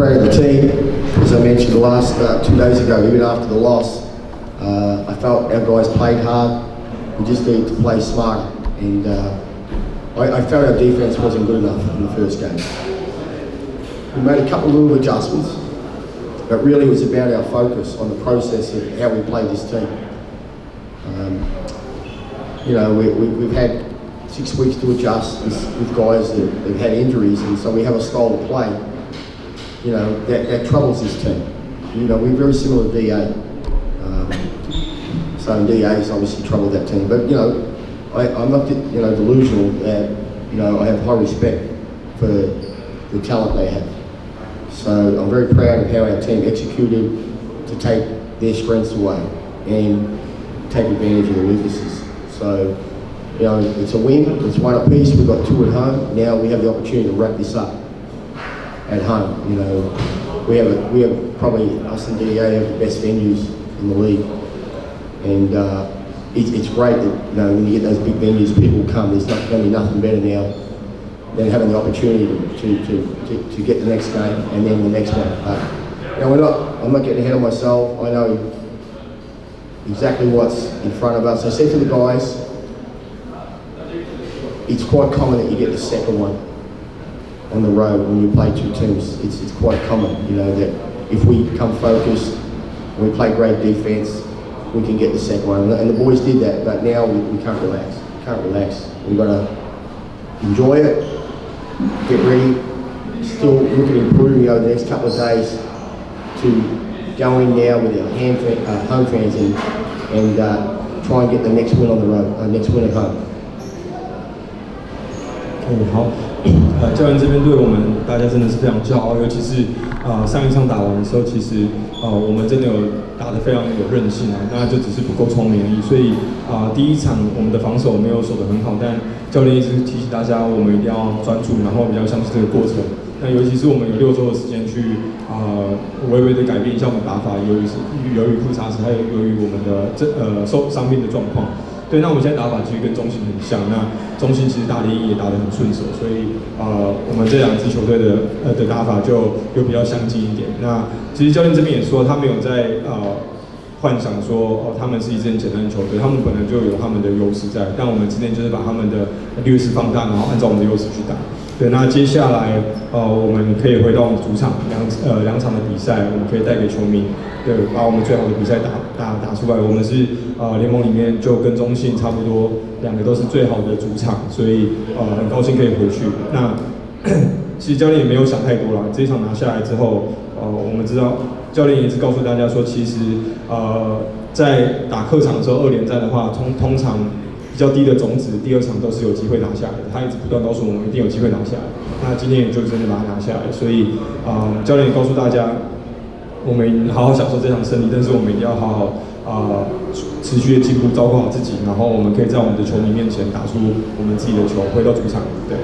proud of the team. As I mentioned the last 2 days ago, even after the loss, I felt our guys played hard. We just needed to play smarter, and I felt our defense wasn't good enough in the first game. We made a couple of little adjustments, but really it was about our focus on the process of how we played this team. We've had 6 weeks to adjust with guys that have had injuries, and so we have a style of play, that troubles this team. We're very similar to DA. So DA has obviously troubled that team, but I'm not delusional that I have high respect for the talent they have. So I'm very proud of how our team executed to take their strengths away and take advantage of their weaknesses. So it's a win. It's one apiece. We've got 2 at home. Now we have the opportunity to wrap this up at home. We have probably us and DA have the best venues in the league, and it's great that when you get those big venues, people come. There's not going to be nothing better now than having the opportunity to get the next game and then the next one. I'm not getting ahead of myself. I know exactly what's in front of us. I said to the guys, it's quite common that you get the second one on the road when you play 2 teams. It's quite common, that if we come focused and we play great defense, we can get the second one. And the boys did that, but now we can't relax. We've got to enjoy it, get ready, still look at improving over the next couple of days to go in now with our home fans and try and get the next win on the road, next win at home. 好，教练这边对我们大家真的是非常骄傲，尤其是上一场打完的时候，其实我们真的有打得非常有韧性啊，那就只是不够聪明而已。所以第一场我们的防守没有守得很好，但教练一直提醒大家，我们一定要专注，然后比较像是这个过程。那尤其是我们有6周的时间去微微的改变一下我们打法，由于复杂值，还有由于我们的受伤病的状况。对，那我们现在打法其实跟中信很像。那中信其实打联谊也打得很顺手，所以我们这2支球队的打法就比较相近一点。那其实教练这边也说，他没有在幻想说他们是一支很简单的球队，他们本来就有他们的优势在，但我们今天就是把他们的劣势放大，然后按照我们的优势去打。对，那接下来我们可以回到我们主场两场的比赛，我们可以带给球迷，对，把我们最好的比赛打出来。我们是联盟里面就跟中信差不多，2个都是最好的主场，所以很高兴可以回去。那其实教练也没有想太多啦，这一场拿下来之后，我们知道教练也是告诉大家说，其实在打客场的时候2连战的话，通常比较低的种子，第2场都是有机会拿下来的。他一直不断告诉我们一定有机会拿下来。那今天也就真的把它拿下来，所以教练也告诉大家，我们好好享受这场胜利，但是我们一定要好好持续的进步，照顾好自己，然后我们可以在我们的球迷面前打出我们自己的球，回到主场。对。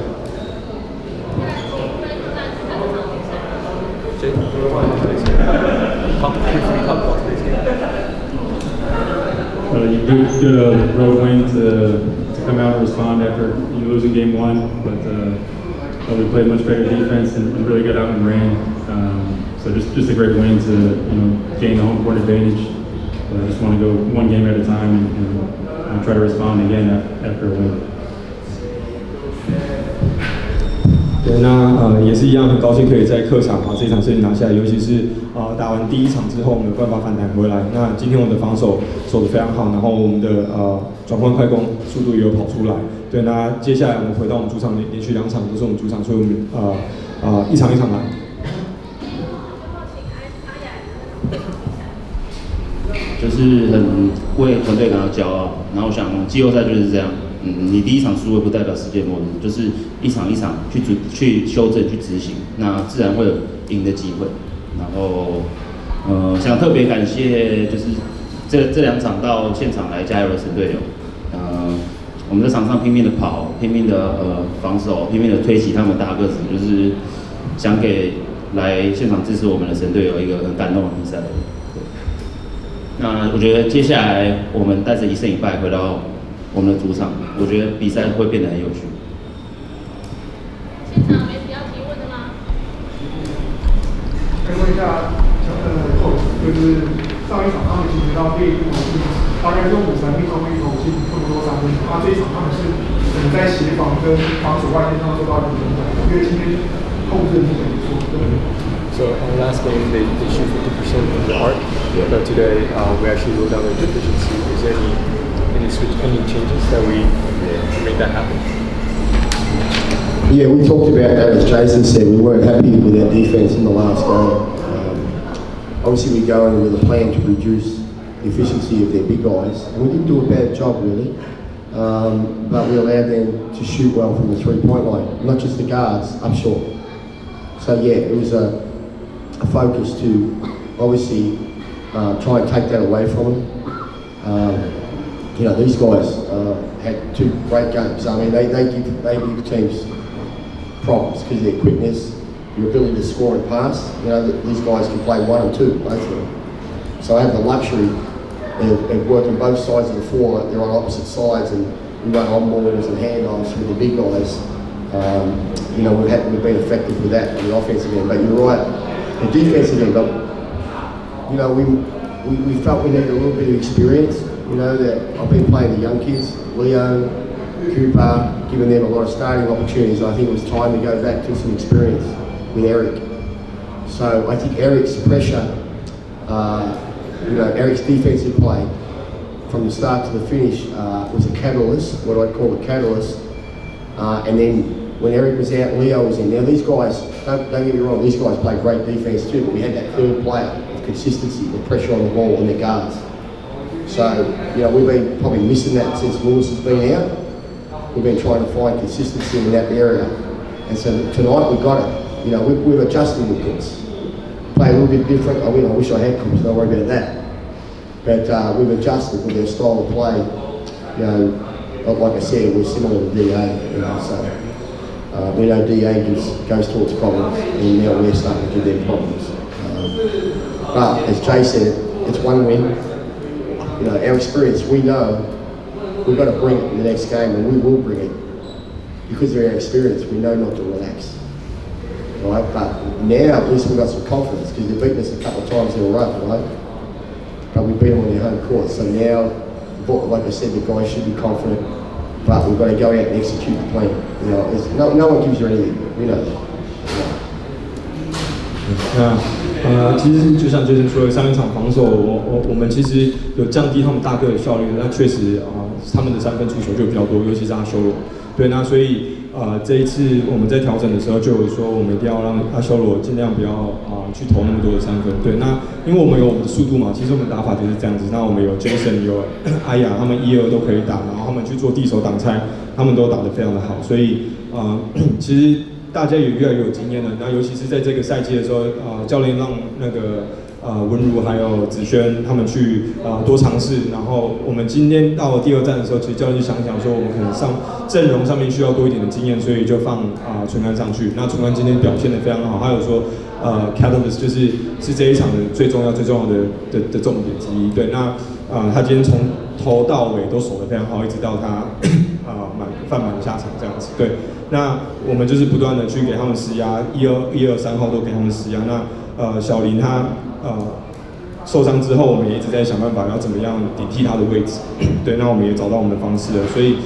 You did a road win to come out and respond after losing game 1, but we played much better defense and really got out and ran. So just a great win to gain the home court advantage. I just want to go one game at a time and try to respond again after a win. 对，那也是一样，很高兴可以在客场把这场胜利拿下来，尤其是打完第1场之后，我们有办法反弹回来。那今天我们的防守守得非常好，然后我们的转换快攻速度也有跑出来。对，那接下来我们回到我们主场，连续2场都是我们主场，所以我们一场一场来。就是很为团队感到骄傲，然后我想季后赛就是这样。你第1场输了不代表世界末日，就是一场一场去修正、去执行，那自然会有赢的机会。然后，想特别感谢就是这2场到现场来加油的神队友。我们在场上拼命的跑，拼命的防守，拼命的推起他们大个子，就是想给来现场支持我们的神队友一个很感动的比赛。那我觉得接下来我们带着1胜1败回到我们的主场，我觉得比赛会变得很有趣。现场媒体要提问的吗？可以问一下coach，就是上一场他们其实到第一步是大概用53命中率投进这么多3分球，这一场他们是在协防跟防守外线上做到一个平衡，因为今天控制力很不错，对不对？ So on last game they shoot 50% from the arc, but today we actually wrote down their deficiency. Is there any changes that we make that happen? Yeah, we talked about that, as Jason said. We weren't happy with our defence in the last game. Obviously, we go in with a plan to reduce the efficiency of their big guys, and we didn't do a bad job really. But we allowed them to shoot well from the three-point line, not just the guards, up short. So yeah, it was a focus to obviously try and take that away from them. You know, these guys had 2 great games. I mean, they give teams problems because of their quickness, your ability to score and pass. You know, these guys can play 1 and 2, both of them. So I have the luxury of working both sides of the floor. They're on opposite sides, and we run on balls and handoffs with the big guys. You know, we've been effective with that on the offensive end. But you're right, the defensive end. But you know, we felt we needed a little bit of experience. You know, that I've been playing the young kids, Leo, Cooper, giving them a lot of starting opportunities. I think it was time to go back to some experience with Eric. So I think Eric's pressure, you know, Eric's defensive play from the start to the finish was a catalyst, what I'd call a catalyst. And then when Eric was out, Leo was in. Now these guys, don't get me wrong, these guys play great defense too, but we had that third player of consistency, the pressure on the ball and the guards. So, you know, we've been probably missing that since Lewis has been out. We've been trying to find consistency in that area. And so tonight we got it. You know, we've adjusted with Cooks. Play a little bit different. I mean, I wish I had Cooks, don't worry about that. But we've adjusted with their style of play. You know, like I said, we're similar to DA, you know, so we know DA goes towards problems, and now we're starting to give them problems. But as Jay said, it's one win. You know, our experience, we know we've got to bring it in the next game, and we will bring it. Because of our experience, we know not to relax. Right? But now, at least we've got some confidence, because they've beaten us a couple of times in a row, right? But we beat them on their home court. So now, like I said, the guys should be confident, but we've got to go out and execute the plan. You know, no one gives you anything. We know that. Yeah. 其实就像Jason说的，上一场防守，我们其实有降低他们大个的效率，那确实他们的3分出手就比较多，尤其是阿修罗。对，那所以这一次我们在调整的时候就有说，我们一定要让阿修罗尽量不要去投那么多的3分。对，那因为我们有我们的速度嘛，其实我们打法就是这样子。那我们有 Jason 有阿雅，他们1、2都可以打，然后他们去做地手挡拆，他们都打得非常的好，所以其实。大家也越来越有经验了，那尤其是在这个赛季的时候，教练让那个文如还有子轩他们去多尝试，然后我们今天到了第2站的时候，其实教练就想说，我们可能阵容上面需要多一点的经验，所以就放纯安上去。那纯安今天表现得非常好，还有说catalyst 就是这一场的最重要的重点之一。对，那他今天从头到尾都守得非常好，一直到他犯满下场这样子。对。那我们就是不断的去给他们施压，1、2、3号都给他们施压。那小林他受伤之后，我们也一直在想办法要怎么样顶替他的位置。对，那我们也找到我们的方式了。所以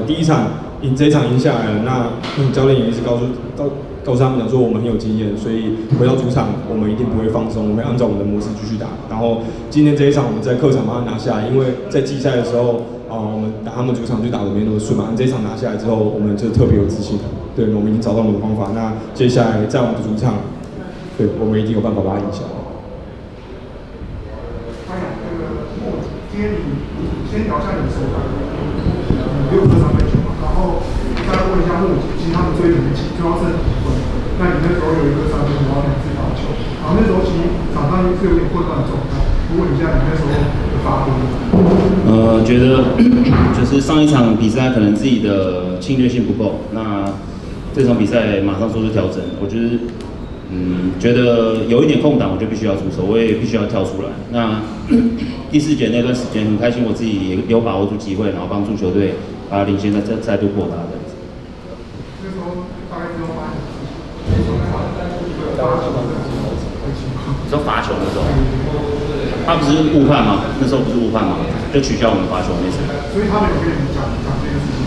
第一场这一场赢下来了，那教练也一直告诉他们讲说我们很有经验，所以回到主场我们一定不会放松，我们会按照我们的模式继续打。然后今天这一场我们在客场把它拿下来，因为在季赛的时候。我们打他们主场就打得没那么顺嘛，这一场拿下来之后，我们就特别有自信。对，我们已经找到我们的方法。那接下来在我们的主场，对我们一定有办法把它赢下来。今天你先聊一下你的手感，6颗3分球嘛，然后再问一下其实他们追你们主要是几分？那你那时候有1颗3分，然后2次罚球，然后那时候其实场上是有点混乱的状态。问一下你那时候的发挥。觉得就是上一场比赛可能自己的侵略性不够，那这场比赛马上做出调整。我觉得，觉得有一点空档，我就必须要出手，我也必须要跳出来。那第4节那段时间很开心，我自己也有把握住机会，然后帮助球队把领先再度扩大这样子。那时候大概只有8球，说罚球的时候，他不是误判吗？那时候不是误判吗？就取消我们罚球那次。所以他们有跟你讲这件事情。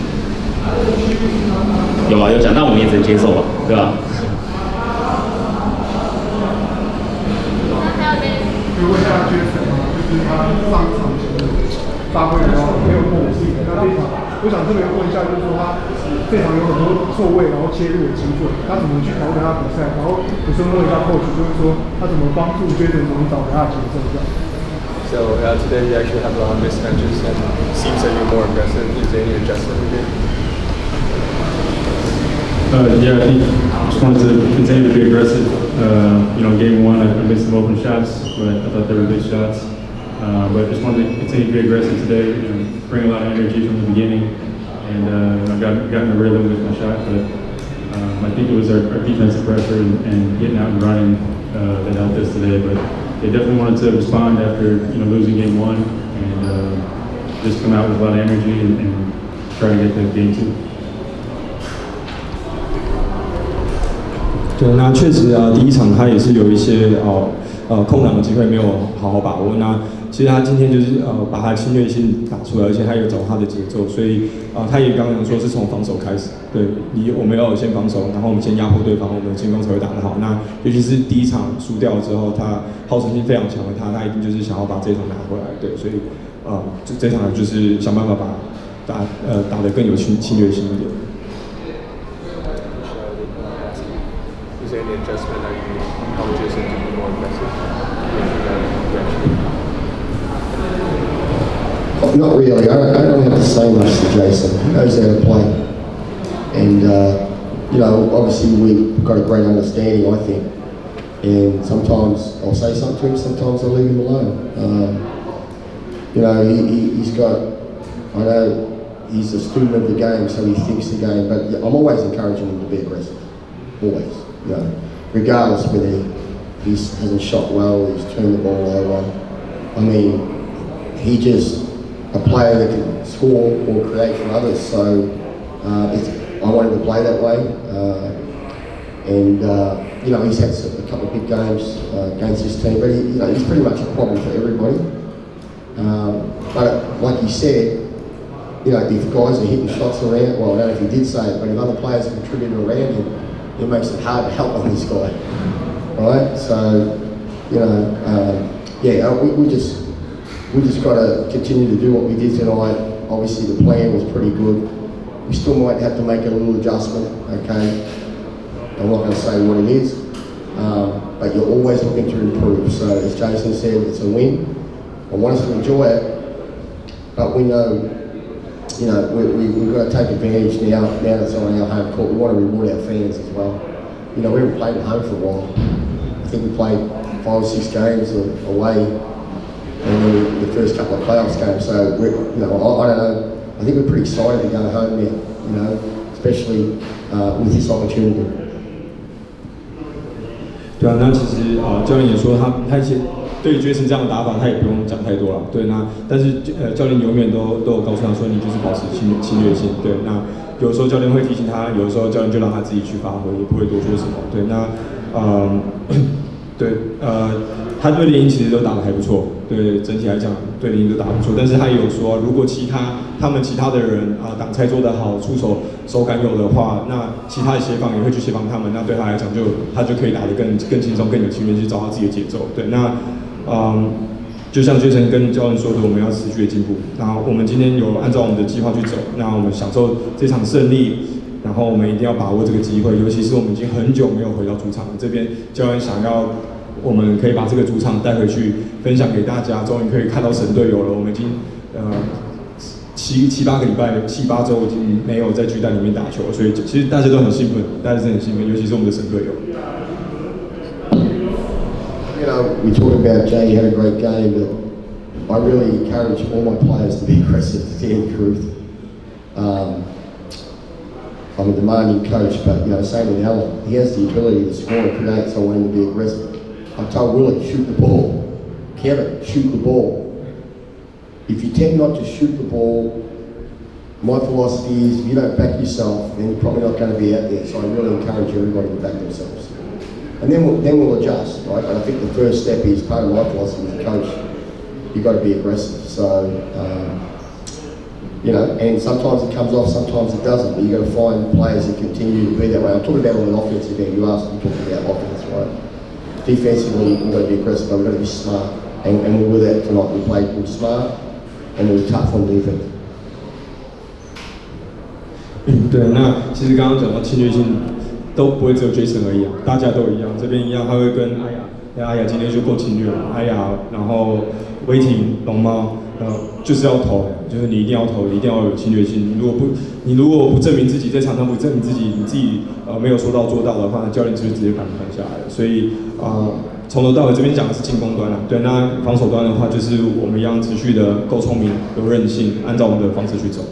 有啊，有讲，但我们也只能接受吧，对吧？就问一下Jason啊，就是他上场前发挥比较没有默契，那这一场我想特别问一下，就是说他这场有很多错位，然后切入的机会，他怎么去调整他比赛？然后也顺便问一下 coach， 就是说他怎么帮助Jason怎么找回他的节奏这样。So today we actually have a lot of mismatches and it seems like you're more aggressive. Is there any adjustment we did? Yeah, I think I just wanted to continue to be aggressive. Game one, I missed some open shots, but I thought they were good shots. But just wanted to continue to be aggressive today, bring a lot of energy from the beginning, and I got in a rhythm with my shot. But I think it was our defensive pressure and getting out and running that helped us today. But they definitely wanted to respond after losing game one and just come out with a lot of energy and try to get to game two. 对，那确实第一场他也是有一些空档的机会没有好好把握。那其实他今天就是把他侵略性打出来，而且他有找他的节奏，所以他也刚刚说是从防守开始，对，我们要先防守，然后我们先压迫对方，我们进攻才会打得好。那尤其是第一场输掉之后，他好胜心非常强的他一定就是想要把这一场拿回来，对，所以这场就是想办法把打得更有侵略性一点。Is there any adjustment that you help Jason to be more aggressive? Not really. I don't have to say much to Jason. He knows how to play. And, obviously we've got a great understanding, I think. And sometimes I'll say something to him, sometimes I'll leave him alone. He's got, I know he's a student of the game, so he thinks the game, but I'm always encouraging him to be aggressive. Always. Regardless whether he hasn't shot well, he's turned the ball over. I mean, he just a player that can score or create for others. So I want him to play that way. He's had a couple of big games against his team, but he's pretty much a problem for everybody. But like you said, if guys are hitting shots around, well, I don't know if he did say it, but if other players contribute around him, it makes it hard to help on this guy, right? So, we just got to continue to do what we did tonight. Obviously, the plan was pretty good. We still might have to make a little adjustment, okay? I'm not going to say what it is, but you're always looking to improve. So, as Jason said, it's a win. I want us to enjoy it, but we know. We've got to take advantage now that it's on our home court. We want to reward our fans as well. We haven't played at home for a while. I think we played 5 or 6 games away and then the first couple of playoffs games. So, I don't know. I think we're pretty excited to go home now, especially with this opportunity. 对啊，那其实教练也说他一些对于Jason这样的打法，他也不用讲太多了。对，那但是教练永远都有告诉他说，你就是保持侵略性。对，那有时候教练会提醒他，有的时候教练就让他自己去发挥，也不会多说什么。对，那他对联营其实都打得还不错。对，整体来讲对联营都打得不错，但是他也有说，如果他们其他的人挡拆做得好，出手感有的话，那其他的协防也会去协防他们，那对他来讲他就可以打得更轻松、更有侵略，去找他自己的节奏。对，那就像Jason跟教练说的，我们要持续的进步。然后我们今天有按照我们的计划去走，那我们享受这场胜利，然后我们一定要把握这个机会，尤其是我们已经很久没有回到主场了。这边教练想要我们可以把这个主场带回去，分享给大家，终于可以看到神队友了。我们已经7-8个礼拜、7-8周已经没有在巨蛋里面打球了，所以其实大家都很兴奋，大家真的很兴奋，尤其是我们的神队友。We talked about Jay had a great game, but I really encourage all my players to be aggressive, to tell you the truth. I'm a demanding coach, but same with Alan. He has the ability to score and create, so I want him to be aggressive. I told Willie, shoot the ball. Kevin, shoot the ball. If you tend not to shoot the ball, my philosophy is if you don't back yourself, then you're probably not going to be out there. So I really encourage everybody to back themselves. and then we'll adjust, right? And I think the first step is part of my philosophy as a coach. You've got to be aggressive. So, you know, and sometimes it comes off, sometimes it doesn't. But you've got to find players that continue to be that way. I'm talking about on an offensive end. You asked me talking about offense, right? Defensively, we've got to be aggressive, but we've got to be smart. And we were that tonight. We played smart and we were tough on defense. 对，那其实刚刚讲到侵略性都不会只有 Jason 而已啊，大家都一样，这边一样，他会跟阿雅，阿雅今天就够侵略了，阿雅，然后威霆、龙猫，就是要投，就是你一定要投，你一定要有侵略性。你如果不证明自己在场上不证明自己，你自己没有说到做到的话，教练就直接把你换下来了。所以从头到尾这边讲的是进攻端啦，对，那防守端的话就是我们一样持续的够聪明、有韧性，按照我们的方式去走。